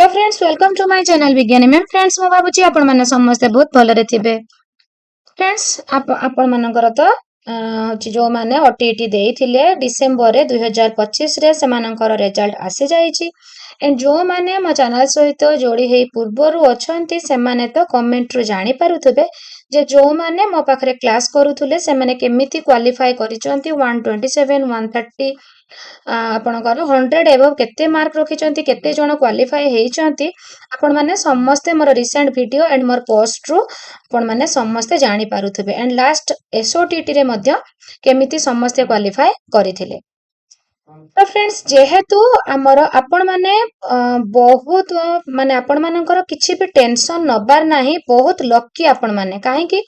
Hello friends, welcome to my channel Vigyani ma'am. Friends, मु भाबुची आपण माने समस्त बहुत भलरे थिबे। फ्रेंड्स, आपण मानकर तो होची जो माने ओटीटी देइथिले डिसेंबर रे 2025 रे सेमानकर रिजल्ट आसी जाईची। एंड जो माने मो चैनल सहित जोड़ी हेई पूर्वरु अछंती सेमाने तो कमेंट रु जानि पारुथबे जे जो माने मो पाखरे क्लास करूथुले सेमाने केमिति क्वालिफाई करिसंती 127 130 ଆପଣଙ୍କର 100 एबव केते मार्क रखिचंती केते जण क्वालिफाई हेइचंती आपण माने समस्ते more recent video and more post रु आपण माने समस्ते जानि पारुथबे। एंड लास्ट एसओटीटी रे मध्य केमिति समस्ते क्वालिफाई करिथिले। तो फ्रेंड्स, जेहेतु आमर आपण माने बहुत माने आपण मानकर किछि भी टेंशन नबार नाही, बहुत लकी आपण माने काहे कि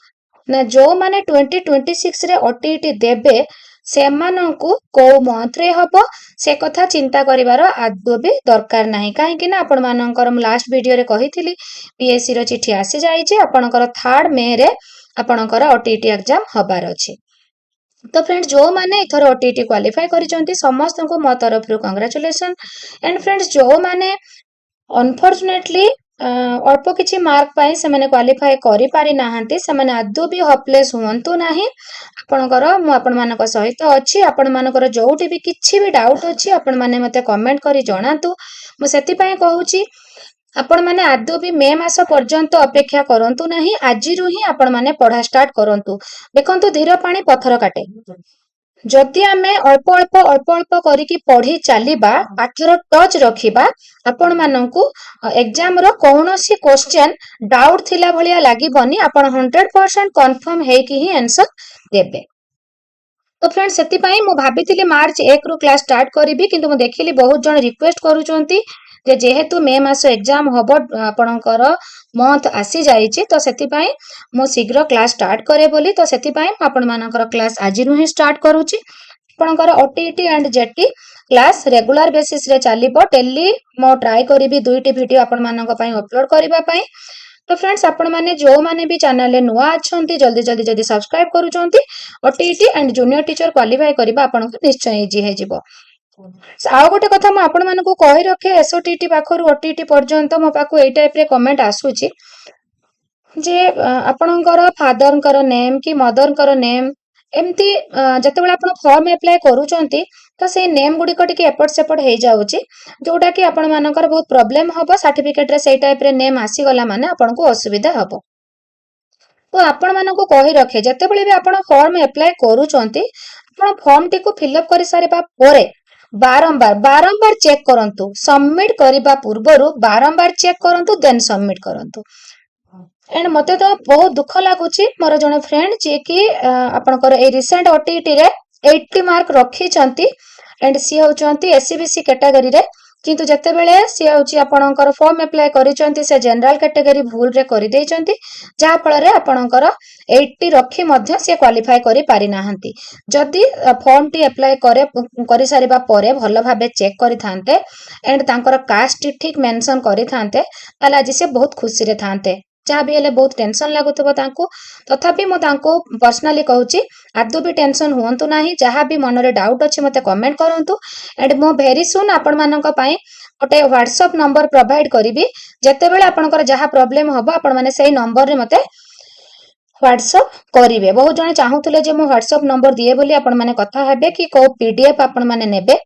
ना जो माने 2026 रे ओटीटी देबे सेमानंकु को मंथ रे हबो से कथा चिंता करिवार आदौ भी दरकार नाही। काहे कि ना आपण मानकर लास्ट वीडियो रे कहिथिली पीएससी रो चिठी आसी जाईची, आपणकर 3 मे रे आपणकर ओटीटी एग्जाम हबार अछि। तो फ्रेंड्स, जो माने इथर ओटीटी क्वालिफाई करिसंती समस्त को मो तरफ रु कांग्रेचुलेशन। एंड फ्रेंड्स, जो माने अनफॉर्चुनेटली अल्प किछि मार्क पाई से माने क्वालिफाई करि पारि नाहंती सेमाने आदौ भी होपलेस हुंतु नाही। आपणकर मु आपण मानक सहित अछि। आपण मानकर जोउटी भी किछि भी डाउट अछि आपण माने मते कमेंट करि जणातु। मु सेति पय कहूची आपण माने आदौ भी मे मास पर्यंत अपेक्षा करंतु नाही, आजिरु ही आपण माने पढ़ा स्टार्ट करंतु। देखंतु धीर पानी पत्थर काटे। जदि आमे अल्प अल्प करिकी पढ़ी चलिबा, पाठर टच रखिबा, आपण मानंकु एग्जाम रो कोनोसी क्वेश्चन डाउट थिला भलिया लागिबनी, आपण 100% कंफर्म हेकी ही आंसर देबे। तो फ्रेंड्स, सेति पय मु भाबितिली मार्च 1 रु क्लास स्टार्ट करिबी, किंतु मु देखिली बहुत जण रिक्वेस्ट करूचंती जे जेहेतु मे मास एग्जाम हबो आपणकर मंथ आसी जाईची, तो सेति पय मु शीघ्र क्लास स्टार्ट करे बोली। तो सेति पय आपण मानकर क्लास आज रु ही स्टार्ट करूची। आपणकर OTT and jetty class regular basis रे चलिबो। डेली मो ट्राई करिबी 2टी वीडियो आपण मानक पय अपलोड करिबा पय। तो फ्रेंड्स, आपण माने जो माने भी चैनल रे नुआ अछंती जल्दी जल्दी जल्दी सब्सक्राइब करूचंती। OTT and junior teacher qualify करबा आपण को निश्चय इजी हे जिवो। आउ गोटे कथा मु आपण मानकु कहि रखे, एसओटीटी पाखरु ओटीटी पर्यंत मो पाखु एई टाइप रे कमेंट आसुची जे आपणकर फादरकर नेम कि मदरकर नेम एमती जतेबेले आपण फॉर्म अप्लाई करूचंती तो से नेम गुडी को टिके एपट सेपट हे जाउची, जोटा कि आपण मानकर बहुत प्रॉब्लम हबो। सर्टिफिकेट रे सेई टाइप रे नेम आसी गला माने आपण को असुविधा हबो। तो आपण मानकु कहि रखे, जतेबेले भी आपण फॉर्म अप्लाई करूचंती आपण फॉर्म टी को फिल अप करि सारिबा पोरे बारंबार बारंबार चेक करंतु। सबमिट करिबा पूर्वरु बारंबार चेक करंतु, देन सबमिट करंतु। एंड मते तो बहुत दुख लागुची, मोर जने फ्रेंड जे कि आपणकर ए रिसेंट ओटीटी रे 80 मार्क रखी चंती एंड सी होचंती एससीबीसी कैटेगरी रे, किंतु जतेबेले सी होची आपणकर फॉर्म अप्लाई करिचंती से जनरल कैटेगरी भूल रे करि देइचंती, जा फल रे आपणकर 80 रखी मध्य से क्वालिफाई करि पारि नाहंती। जदि फॉर्म टी अप्लाई करि सारिबा परे भलो भाबे चेक करि थांते एंड तांकर कास्ट ठीक मेंशन करि थांते, ताला आज से बहुत खुशी रे थांते। जहाँ भी हेले बहुत टेंशन लागुथबो तांको, तथापि मो तांको पर्सनली कहूची आदौ भी टेंशन हुंतु नाही। जहाँ भी मन रे डाउट अछि मते कमेंट करंतु। एंड मो वेरी सुन आपण मानक पई ओटे व्हाट्सएप नंबर प्रोवाइड करिबी। जेतेबेले आपणकर जहाँ प्रॉब्लम हबो आपण माने सेही नंबर रे मते व्हाट्सएप करिवे। बहुत जण चाहुतले जे मो व्हाट्सएप नंबर दिए बोली आपण माने कथा हेबे कि को पीडीएफ आपण माने नेबे,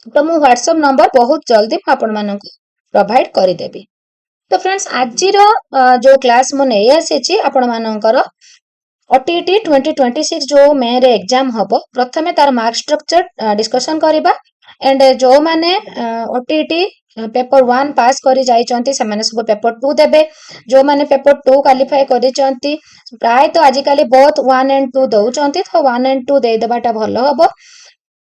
तो मो व्हाट्सएप नंबर बहुत जल्दी आपण मानक प्रोवाइड करि देबी। तो फ्रेंड्स, आज जो क्लास मु नै आसी आपण मानकर ओटीटी 2026 जो मे रे एग्जाम हबो, प्रथमे तार मार्क स्ट्रक्चर डिस्कशन करिबा। एंड जो माने ओटीटी पेपर 1 पास करि जाइचंती से माने सब पेपर 2 देबे। जो माने पेपर 2 क्वालिफाई करिचंती प्राय तो आज काली बहुत 1 एंड 2 दउचंती, तो 1 एंड 2 दे देबाटा भलो हबो।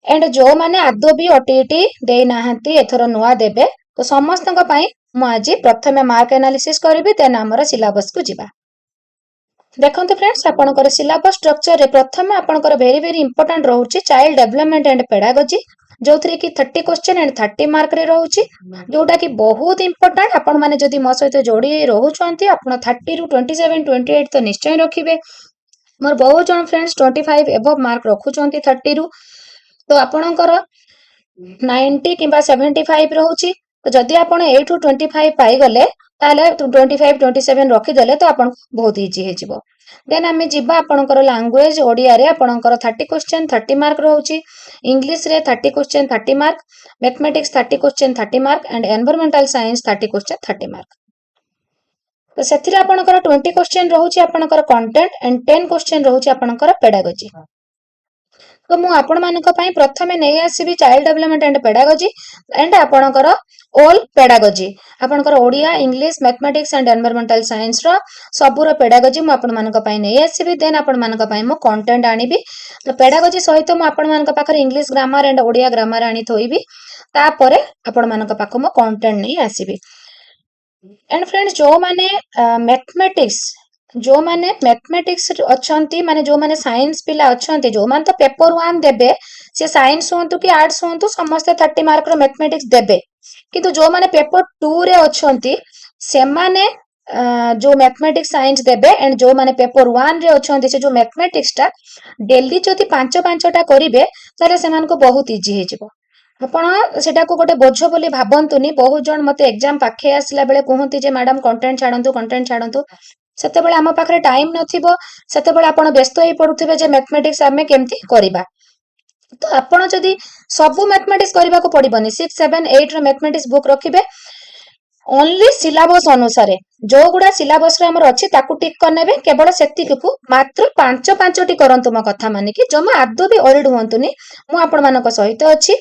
एंड जो माने आदौ भी ओटीटी दे नाहंती एथरो नुआ देबे, तो समस्तक पई मु आज प्रथमे मार्क एनालिसिस करिबी, देन हमर सिलेबस को जिबा। देखंतु फ्रेंड्स, आपनकर सिलेबस स्ट्रक्चर रे प्रथमे आपनकर वेरी वेरी इंपोर्टेंट रहउची चाइल्ड डेवलपमेंट एंड पेडागोजी, जोथरे कि 30 क्वेश्चन एंड 30 मार्क रे रहउची, जोटा कि बहुत इंपोर्टेंट। आपण माने जदि मो सहित जोड़ी रहउचंती आपण 30 रु 27 28 तो निश्चय रखिबे। मोर बहुत जण फ्रेंड्स 25 एबव मार्क रखुचंती 30 रु, तो आपनकर 90 किबा 75 रहउची। तो जदि आपण 8 ରୁ 25 पाइगले ताले 25 27 रखिदेले तो आपण बहुत इजी हे जिवो। देन आमे जिबा आपणकर लैंग्वेज ओडिया रे आपणकर 30 क्वेश्चन 30 मार्क रहउची, इंग्लिश रे 30 question 30 mark, mathematics 30 question 30 mark and environmental science 30 question 30 mark. तो सेथिरे आपणकर 20 क्वेश्चन रहउची आपणकर कंटेंट एंड 10 क्वेश्चन रहउची आपणकर पेडागोजी। तो मु आपण मानक पई प्रथमे नै आसीबी child development and pedagogy and आपणकर ऑल पेडागोजी आपणकर Odia English mathematics and environmental science रो सबुर पेडागोजी मु आपण मानक पई नै आसीबी। देन आपण मानक पई मु कंटेंट आनिबी। तो पेडागोजी सहित मु आपण मानक पाखर English grammar and Odia grammar आनी थोइबी। तापरे आपण मानक पाख मु कंटेंट नै आसीबी। एंड फ्रेंड्स जो माने मैथमेटिक्स अच्छंती माने जो माने साइंस पिला अच्छंती जो माने तो पेपर 1 देबे से साइंस होंतु कि आर्ट्स होंतु समस्त 30 मार्क रो मैथमेटिक्स देबे। किंतु जो माने पेपर 2 रे अच्छंती से माने जो मैथमेटिक्स साइंस देबे एंड जो माने पेपर 1 रे अच्छंती से जो मैथमेटिक्स टा डेली जति 5-5टा करिवे ताले सेमान को बहुत इजी हे जिवो। आपण सेटा को गोटे बोझ बोली भाबंतुनी। बहुत जन मते एग्जाम पाखे आसला बेले कहंती जे मैडम कंटेंट छाडंतु सेते बेले हम पाखरे टाइम नथिबो, सेते बेले आपण व्यस्त होई पडुथिबे जे मैथमेटिक्स आमे केमती करिबा। तो आपण जदी सब मैथमेटिक्स करबा को पड़िबनी 6 7 8 रो मैथमेटिक्स बुक रखिबे ओनली सिलेबस अनुसार जो गुडा सिलेबस रे हमर अछि ताकू टिक करनेबे केवल सेतिक को मात्र 5-5टी करंतु म कथा माने कि जमा आदो भी ओरिड होंतुनी। मु आपण मानक सहित अछि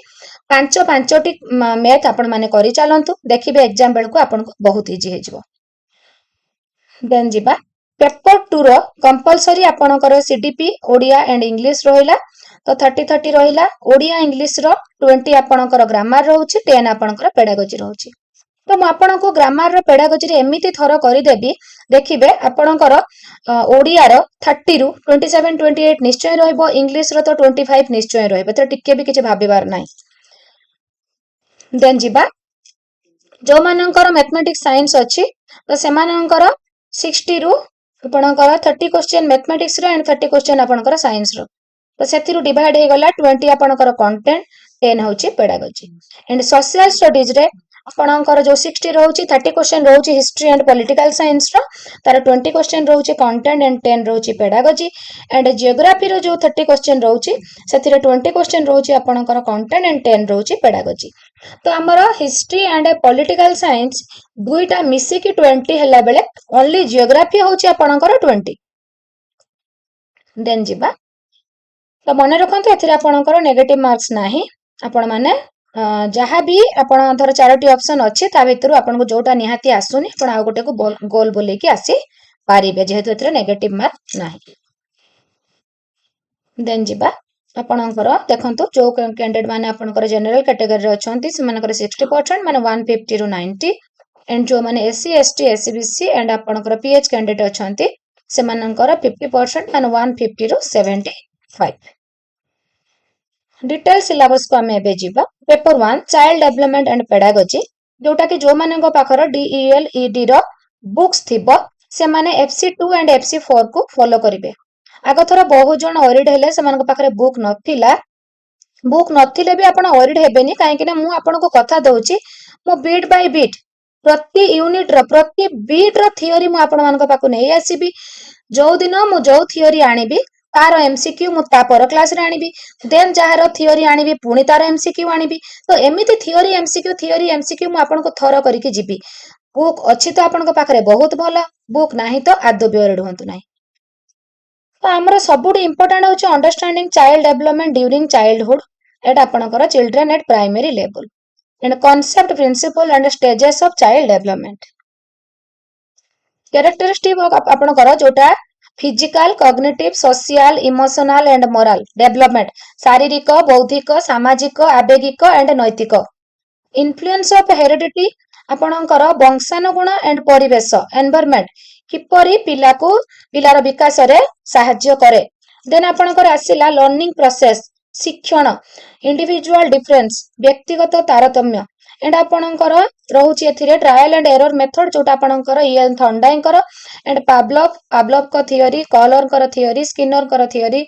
5-5टी मैथ आपण माने करि चालंतु देखिबे एग्जाम बेल को आपण को बहुत इजी हे जिवो। देन जिबा पेपर 2 रो कंपलसरी आपणकर सीडीपी ओडिया एंड इंग्लिश रहिला। तो 30-30 रहिला। ओडिया इंग्लिश रो 20 आपणकर ग्रामर रहउची 10 आपणकर पेडागोजी रहउची। तो मु आपणको ग्रामर रो पेडागोजी रे एमिति थरो करि देबी देखिबे आपणकर ओडिया रो 30 रु 27 28 निश्चय रहइबो, इंग्लिश रो तो 25 निश्चय रहइबो। तो टिके भी किछ भाबिबार नाही। देन जिबा जो मानकर मैथमेटिक्स साइंस अछि तो सेमानकर 60 रु आपणकर 30 क्वेश्चन मैथमेटिक्स रो एंड 30 क्वेश्चन आपणकर साइंस रो। तो सेथिरु डिवाइड हे गला 20 आपणकर कंटेंट 10 होची पेडागोजी। एंड सोशल स्टडीज रे आपणकर जो 60 रहउची 30 क्वेश्चन रहउची हिस्ट्री एंड पॉलिटिकल साइंस रो, तार 20 क्वेश्चन रहउची कंटेंट एंड 10 रहउची पेडागोजी। एंड जियोग्राफी रो जो 30 क्वेश्चन रहउची सेथिरे 20 क्वेश्चन रहउची आपणकर कंटेंट एंड 10 रहउची पेडागोजी। तो हमर हिस्ट्री एंड पॉलिटिकल साइंस दुईटा मिसी की 20 हला बेले ओनली जियोग्राफी होची आपणकर 20। देन जिबा तो मन रखंतु एथिरे आपणकर नेगेटिव मार्क्स नाही। आपण माने जहाँ भी आपण धर 4टी ऑप्शन अछि ता भितरु आपनको जोटा निहाती आसुनी आपण आ गोटे को गोल बोले की आसी पारिबे जेहेतु एथिरे नेगेटिव मार्क नाही। देन जिबा आपणकर देखंतु जो कैंडिडेट माने आपणकर जनरल कैटेगरी रे अछंती से मानकर 60% माने 150 रु 90 एंड जो माने एससी एसटी एससीबीसी एंड आपणकर पीएच कैंडिडेट अछंती से मानकर 50% माने 150 रु 75। डिटेल सिलेबस को हमें एबे जिबा। Paper 1 child development and pedagogy जोटा कि जो मानक पाखर डीईएल ईडी रो बुक्स थिबो से माने FC2 एंड FC4 को फॉलो करिवे। आगो थरा बहुत जन ओरिड हेले से मानक पाखरे बुक नथिले भी आपण ओरिड हेबेनी काहे कि ना मु आपण को कथा दउची मु बीट बाय बीट प्रति यूनिट रो प्रति बीट रो थियोरी मु आपण मानक पाखु नै आसीबी। जो दिन मु जो थियोरी आनिबी तार एमसीक्यू मु ता पर क्लास रे आनिबी। देन जहार थियोरी आनिबी पुणी तार एमसीक्यू आनिबी। तो एमिति थियोरी एमसीक्यू मु आपण को थरो करिके जिबी। बुक अछि तो आपण को पाखरे बहुत भलो, बुक नाही तो आदो भी ओरिड होंतु नाही। तो हमर सबुठी इंपोर्टेंट होची understanding child development during childhood at आपणकर children at primary level and concept principle and stages of child development. Characteristic आपणकर जोटा physical cognitive social emotional and moral development शारीरिक बौद्धिक सामाजिक आवेगिक एंड नैतिक। इन्फ्लुएंस ऑफ हेरिडिटी आपणकर वंशानुगुण एंड परिवेश एनवायरनमेंट किपरि पिलार विकास रे सहाय्य करे। देन आपणकर आसिला लर्निंग प्रोसेस शिक्षण इंडिविजुअल डिफरेंस व्यक्तिगत तारतम्य एंड आपणकर रहउची एथिरे ट्रायल एंड एरर मेथड जोटा आपणकर इएन थॉर्नडाइकर एंड पावलोव को थियोरी कॉलर कर थियोरी स्किनर कर थियोरी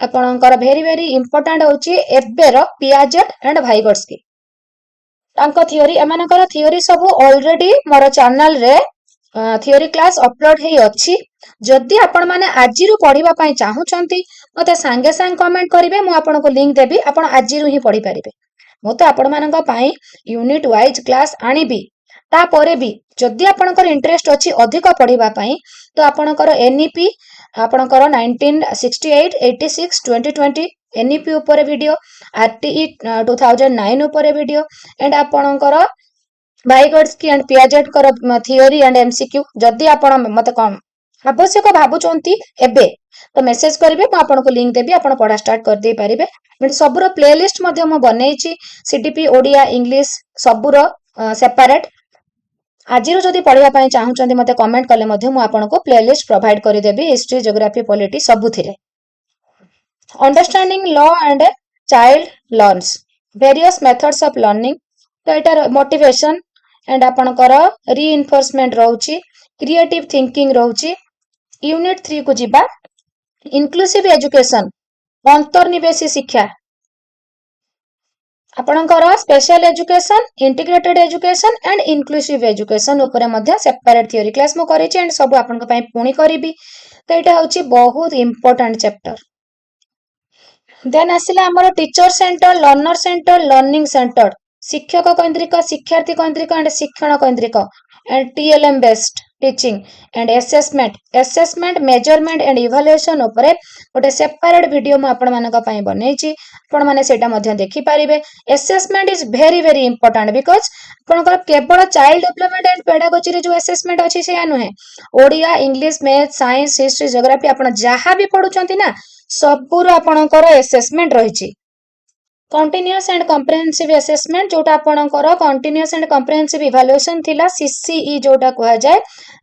आपणकर वेरी वेरी इंपोर्टेंट होची एबेर पियाजेट एंड वाइगोट्स्की। तांको थियोरी एमानकर थियोरी सब ऑलरेडी मोर चैनल रे थियोरी क्लास अपलोड हे अछि जदि आपण माने आजि रु पढिबा पई चाहुचंती मते सांगे सांग कमेंट करिवे मु आपनको लिंक देबी आपण आजि रु ही पढि परिबे मु तो आपण मानक पई यूनिट वाइज क्लास आनिबी तापरे भी जदि आपणकर इंटरेस्ट अछि अधिक पढिबा पई तो आपणकर एनईपी आपणकर 1968 86 2020 एनईपी ऊपर वीडियो आरटीई 2009 ऊपर वीडियो एंड आपणकर वाइगोड्स्की एंड पियाजेट कर थियोरी एंड एमसीक्यू जदि आपण मते कोन आवश्यक भाबुचंती एबे तो मेसेज करिवे मु आपनको लिंक देबी आपण पढा स्टार्ट कर दे पारिबे बट सबरो प्लेलिस्ट मध्ये मु बनेइची सीडीपी ओडिया इंग्लिश सबरो सेपरेट आजिरो जदि पढिबा पई चाहुचंती मते कमेंट कले मध्ये मु आपनको प्लेलिस्ट प्रोवाइड करि देबी हिस्ट्री ज्योग्राफी पॉलिटी सबुथिरे understanding law and child learns various methods of learning तो एटा मोटिवेशन एंड आपणकर रीइंफोर्समेंट रहउची क्रिएटिव थिंकिंग रहउची यूनिट 3 को जिबा इनक्लूसिव एजुकेशन अंतर्निवेशी शिक्षा आपणकर special education integrated education and inclusive education ऊपर मध्य सेपरेट थ्योरी क्लास मु करिछि एंड सब आपनक पई पुणी करिवि तो एटा होछि बहुत इंपोर्टेंट चैप्टर देन आसिला हमर teacher centre learner centre learning centre शिक्षक केंद्रिक शिक्षार्थी केंद्रिक एंड शिक्षण केंद्रिक and TLM based teaching and assessment measurement and evaluation ऊपर गोटे सेपरेट वीडियो मु आपण मानक पई बनेछि आपण माने सेटा मध्ये देखि पारिबे assessment is very very important because आपनकर केवल चाइल्ड डेवलपमेंट एंड पेडागोजी रे जो असेसमेंट अछि से नुहे Odia English math science history geography आपण जहां भी पढुचंती ना सबुर आपणकर असेसमेंट रहिछि कंटीन्यूअस एंड कम्प्रेहेंसिव असेसमेंट जोटा आपणकर कंटीन्यूअस एंड कम्प्रेहेंसिव इवैल्यूएशन थिला सीसीई जोटा कहा जाय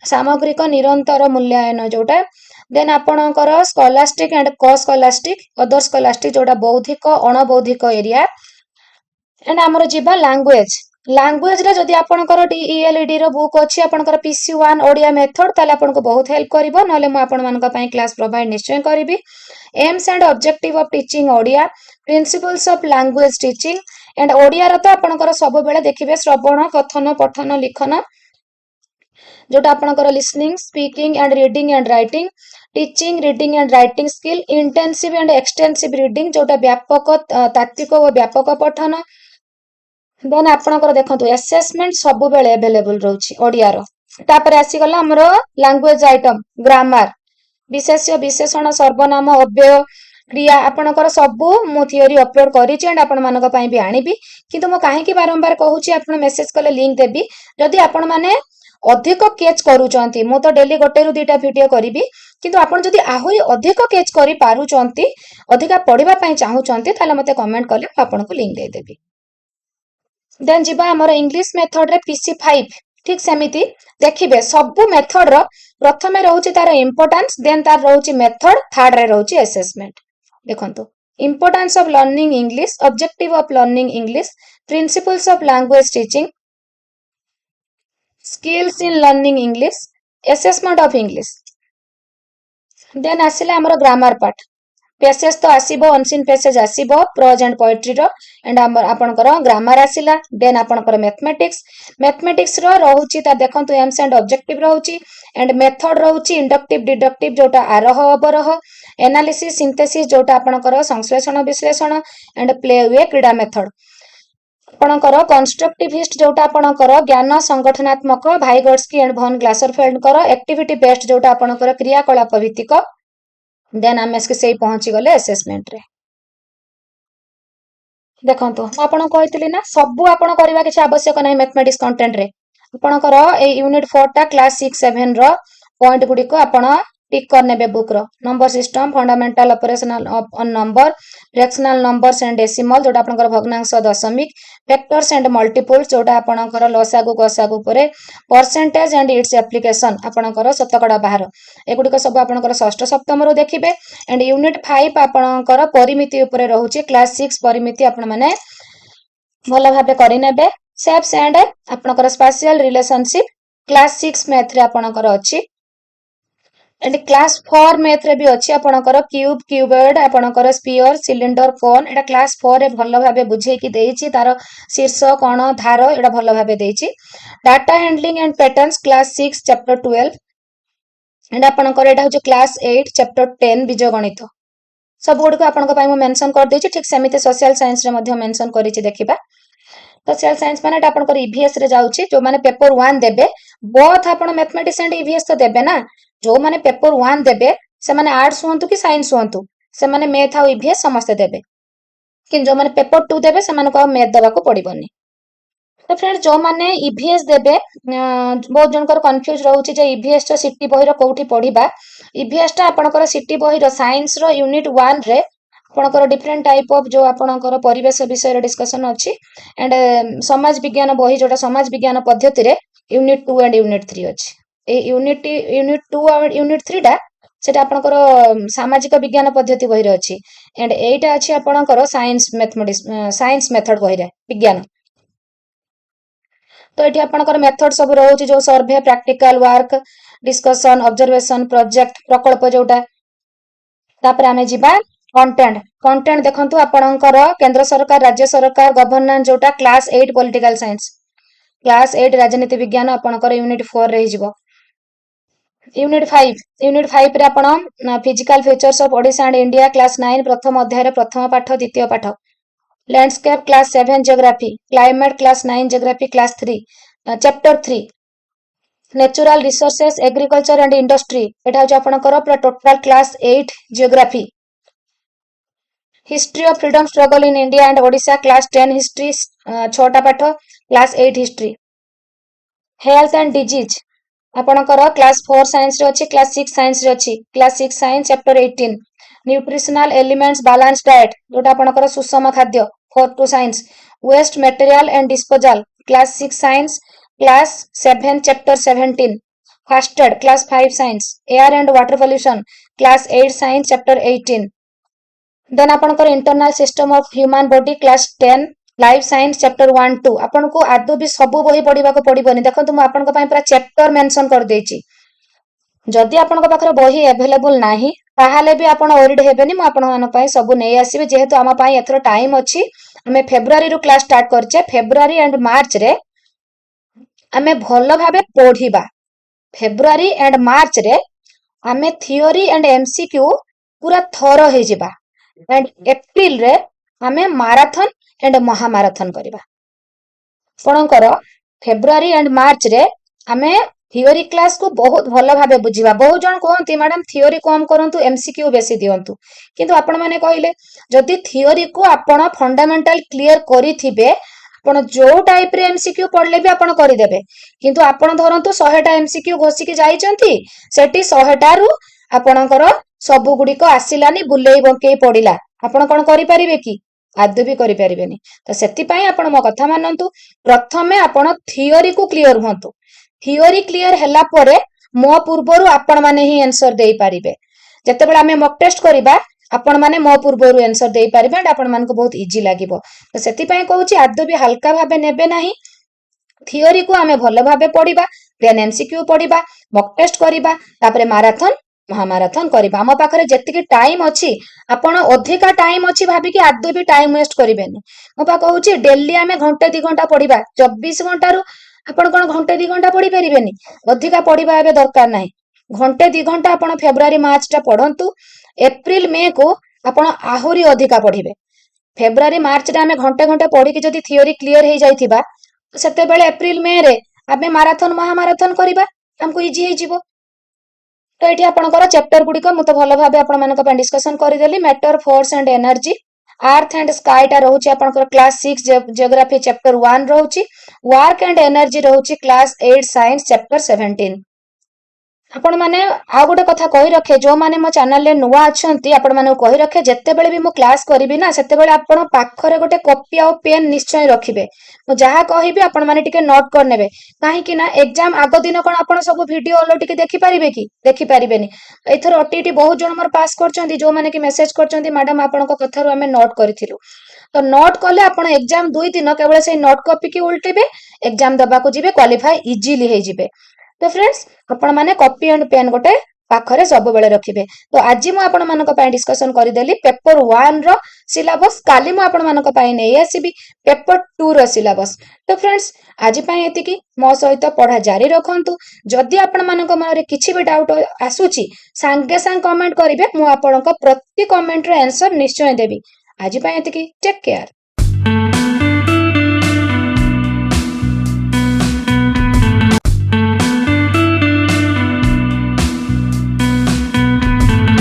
सामग्रिक निरंतर मूल्यांकन जोटा देन आपणकर स्कॉलास्टिक एंड को स्कॉलास्टिक अदर स्कॉलास्टिक जोटा बौद्धिक अणबौद्धिक एरिया एंड हमर जिबा लैंग्वेज रे जदि आपणकर डीईएलईडी रो बुक अछि आपणकर पीसी1 ओडिया मेथड ताले आपनको बहुत हेल्प करिवो नले म आपण मानक पई क्लास प्रोवाइड निश्चय करिवि aims and objective of teaching Odia principles of language teaching and Odia रो तो आपणकर सब बेले देखिबे श्रवण कथन पठन लिखन जोटा आपणकर listening speaking and reading and writing teaching reading and writing skill intensive and extensive reading जोटा व्यापक तात्विक और व्यापक पठन देन आपणकर देखंतु असेसमेंट सब बेले अवेलेबल रहउची ओडिया रो तापर आसी गला हमरो लैंग्वेज आइटम ग्रामर विशेष्य विशेषण सर्वनाम अव्यय क्रिया आपणकर सब मु थियोरी अपलोड करिछि एंड आपण मानक पई भी आनिबी किंतु मु काहे कि बारंबार कहूची आपण मेसेज कले लिंक देबी जदि आपण माने अधिक कैच करूचंती मु तो डेली गोटे रु दुटा वीडियो करिवि किंतु आपण जदि आहुरी अधिक कैच करि पारुचंती अधिका पढिबा पई चाहुचंती ताले मते कमेंट कले आपनको लिंक दे देबी देन जिबा हमर इंग्लिश मेथड रे पीसी5 ठीक सेमिति देखिबे सब मेथड रो प्रथमे रहउची तार इंपोर्टेंस देन तार रहउची मेथड थर्ड रे रहउची असेसमेंट देखंतु importance of learning English objective of learning English principles of language teaching skills in learning English assessment of English then आसिला हमर ग्रामर पार्ट पैसेज तो आसीबो अनसीन पैसेज आसीबो प्रोज एंड पोएट्री रो and आपनकर ग्रामर आसिला then आपनकर mathematics रो रहउची ता देखंतु एम्स एंड ऑब्जेक्टिव रहउची एंड मेथड रहउची इंडक्टिव डिडक्टिव जोटा आरोह अवरोह एनालिसिस सिंथेसिस जोटा आपनकर संश्लेषण विश्लेषण एंड प्ले वे क्रीडा मेथड आपनकर कंस्ट्रक्टिविस्ट जोटा आपनकर ज्ञान संगठनात्मक वाइगोड्स्की एंड भन ग्लासरफेल्ड कर एक्टिविटी बेस्ड जोटा आपनकर क्रियाकलाप भित्तिक देन आम से पहुंची गले असेसमेंट रे देखंतु आपण कहतली ना सब आपण करबा किछ आवश्यक नै मैथमेटिक्स कंटेंट रे आपणकर ए यूनिट 4 टा क्लास 6 7 रो पॉइंट गुडी को आपण टिक कर नेबे बुक रो number system fundamental operational on number fractional numbers and decimal जोटा आपणकर भग्नांश दशमिक वेक्टर्स एंड मल्टीपल्स जोटा आपणकर लसागु गसागु परे परसेंटेज एंड इट्स एप्लीकेशन आपणकर शतकड़ा बाहर एगुडी को सब आपणकर षष्ठ सप्तम रो देखिबे एंड यूनिट 5 आपणकर परिमिति ऊपर रहउची क्लास 6 परिमिति आपण माने भलो भाबे करि नेबे शेप्स एंड आपणकर स्पेशल रिलेशनशिप क्लास 6 मैथ रे आपणकर अछि एंड क्लास 4 मैथ रे भी अछि आपणकर क्यूब क्यूबॉइड आपणकर स्फीयर सिलिंडर कोन एटा क्लास 4 रे भलो भाबे बुझे कि देइछि तार शीर्ष कोण धार एटा भलो भाबे देइछि data handling and patterns class 6 chapter 12 and आपणकर एटा होछि क्लास 8 चैप्टर 10 बीज गणित सब गुड को आपन को मेंशन कर देछि ठीक सेमिते सोशल साइंस रे मध्ये मेंशन करिछि देखिबा सोशल साइंस माने आपन ईवीएस रे जाउछि जो माने पेपर 1 देबे बोथ आपन मैथमेटिक्स एंड ईवीएस तो देबे ना जो माने पेपर 1 देबे से माने आर्ट्स होंतु कि साइंस होंतु से माने मैथ आ ईवीएस समस्त देबे कि जो माने पेपर 2 देबे से माने को मैथ दबा को पड़िबोनी तो फ्रेंड्स जो माने ईवीएस देबे बहुत जनकर कंफ्यूज रहउछि जे ईवीएस तो सिटी बही रो कोठी पढिबा ईवीएस ता आपनकर सिटी बही रो साइंस रो यूनिट 1 रे आपनकर डिफरेंट टाइप ऑफ जो आपनकर परिवेश विषय रे डिस्कशन अछि एंड समाज विज्ञान बही जोटा समाज विज्ञान पद्धति रे यूनिट 2 एंड यूनिट 3 अछि ए यूनिट 2 और यूनिट 3 टा सेटा आपनकर सामाजिक विज्ञान पद्धति बही रे अछि एंड एटा अछि आपनकर साइंस मैथमेटिक्स साइंस मेथड बही रे विज्ञान तो ये आपंकर मेथड सब रोचे जो survey practical work discussion observation project प्रकल्प जोटा तापर आमे जिबा कंटेंट कंटेंट देखंतु आपणकर केंद्र सरकार राज्य सरकार गवर्नेंस जोटा क्लास 8 पॉलिटिकल साइंस क्लास 8 राजनीति विज्ञान आपणकर यूनिट 4 रही जिवो यूनिट 5 रे आपण physical features of Odisha and India class 9 प्रथम अध्याय रे प्रथम पाठ द्वितीय पाठ landscape class 7 geography climate class 9 geography class 3 chapter 3 natural resources agriculture and industry एटा हो आपनकर पूरा total class 8 geography history of freedom struggle in India and Odisha class 10 history 6टा पाठ class 8 history health and disease आपनकर क्लास 4 साइंस रे अछि class 6 science रे अछि class 6 science chapter 18 nutritional elements balance diet जोटा आपनकर सुषम खाद्य 4 two science waste material and disposal class 6 science class 7 chapter 17 फास्टेड class 5 science air and water pollution class 8 science chapter 18 then आपनकर internal system of human body class 10 life science chapter 1 2 आपन को आदो भी सब बही पढिबा को पडिबोनी देखंतु म आपन को पई पूरा चैप्टर मेंशन कर देछि जदि आपन को पाखरे बही अवेलेबल नाही ताहाले भी आपण ओरिड हेबेनी म आपण मान पई सब नै आसीबे जेहेतु आमा पई एथरो टाइम अछि हमें फेब्रुआरी रु क्लास स्टार्ट करछे फेब्रुआरी एंड मार्च रे हमें भलो भाबे पढिबा फेब्रुआरी एंड मार्च रे हमें थियोरी एंड एमसीक्यू पूरा थरो हे जिबा एंड एप्रिल रे हमें मैराथन एंड महामाराथन करबा आपणकर फेब्रुआरी एंड मार्च रे हमें थियोरी क्लास को बहुत भलो भाबे बुझिबा बहुत जन कहंती मैडम थियोरी कम करंतु एमसीक्यू बेसी दियंतु किंतु आपण माने कहिले जदि थियोरी को आपण फंडामेंटल क्लियर करिथिबे आपण जो टाइप रे एमसीक्यू पढले भी आपण करि देबे किंतु आपण धरंतु 100 टा एमसीक्यू घोसी के जाईचंती सेठी 100 टा रु आपणकर सब गुडी को आसिलानी बुलेई बंकेई पडिला आपण कोन करि परिबे की आदि भी करि परिबेनी तो सेति पई आपण मो कथा मानंतु प्रथमे आपण थियोरी को क्लियर होंतु थियोरी क्लियर हैला परे मो पूर्वरु आपण माने ही आंसर देई परिबे जते बेला हमें मॉक टेस्ट करिबा आपण माने मो पूर्वरु आंसर देई परिबे एंड आपण मान को बहुत इजी लागिबो तो सेति पई कहूची आदि भी हल्का भाबे नेबे नाही थियोरी को हमें भलो भाबे पढिबा देन एमसीक्यू पढिबा मॉक टेस्ट करिबा तापरे मैराथन महामाराथन करिबा हम पाखरे जतिकी टाइम अछि आपण अधिका टाइम अछि भाबी कि आदि भी टाइम वेस्ट करिबेनी मो पा कहूची डेली हमें घंटे 2 घंटा पढिबा 24 घंटा रु आपण कोन घंटे 2 घंटा पढि परिबेनी अधिका पढिबा एबे दरकार नाही घंटे 2 घंटा आपण फेब्रुआरी मार्च टा पढंतु एप्रिल मे को आपण आहुरी अधिका पढिबे फेब्रुआरी मार्च रे हमें घंटे घंटे पढि कि जदी थियोरी क्लियर हे जाइथिबा सेते बेले एप्रिल मे रे हमें मैराथन महामाराथन करिबा हमको इजी हे जिवो तो ये आपंकर चैप्टर गुड़िक मुझे भल भाव आप डिस्कसन करदेली matter force and energy earth and sky टा रोचे आपंकर क्लास 6 जियोग्राफी चैप्टर 1 रोचे वर्क एंड एनर्जी रोचे क्लास 8 साइंस चैप्टर 17 आपण माने आ गोटे कथा कहि रखे जो माने मो चैनल ले नुवा अछंती आपण माने कहि रखे जत्ते बेले भी मो क्लास करबी ना सेते बेले आपण पाखरे गोटे कॉपी आ पेन निश्चय रखिबे मो जहा कहिबे आपण माने टिके नोट कर नेबे काहे कि ना एग्जाम आगो दिन कोन आपण सब वीडियो ऑलो टिके देखि परिबे कि देखि परिबेनी एथर ओटीटी बहुत जण मोर पास करचंती जो माने कि मेसेज करचंती मैडम आपण को कथा रो हमें नोट करिथिलु तो नोट कले आपण एग्जाम 2 दिन केवल से नोट कॉपी की उल्टेबे एग्जाम दबा को जिबे क्वालिफाई इजीली हे जिबे तो फ्रेंड्स आपण माने कॉपी एंड पेन गोटे ପାଖରେ ସବୁବେଳେ ରଖିବେ। ତ ଆଜି ମୁଁ ଆପଣମାନଙ୍କ ପାଇଁ ଡିସ୍କସନ କରିଦେଲି ପେପର 1 ର ସିଲାବସ୍। କାଲି ମୁଁ ଆପଣମାନଙ୍କ ପାଇଁ ନେଇ ଆସିବି ପେପର 2 ର ସିଲାବସ୍। ତ ଫ୍ରେଣ୍ଡସ୍ ଆଜି ପାଇଁ ଏତିକି। ମୋ ସହିତ ପଢା ଜାରି ରଖନ୍ତୁ। ଯଦି ଆପଣମାନଙ୍କ ମନରେ କିଛି ବି ଡାଉଟ୍ ଆସୁଛି ସାଙ୍ଗେ ସାଙ୍ଗେ କମେଣ୍ଟ କରିବେ, ମୁଁ ଆପଣଙ୍କ ପ୍ରତି କମେଣ୍ଟର ଆନ୍ସର ନିଶ୍ଚୟ ଦେବି। ଆଜି ପାଇଁ ଏତିକି। Take care.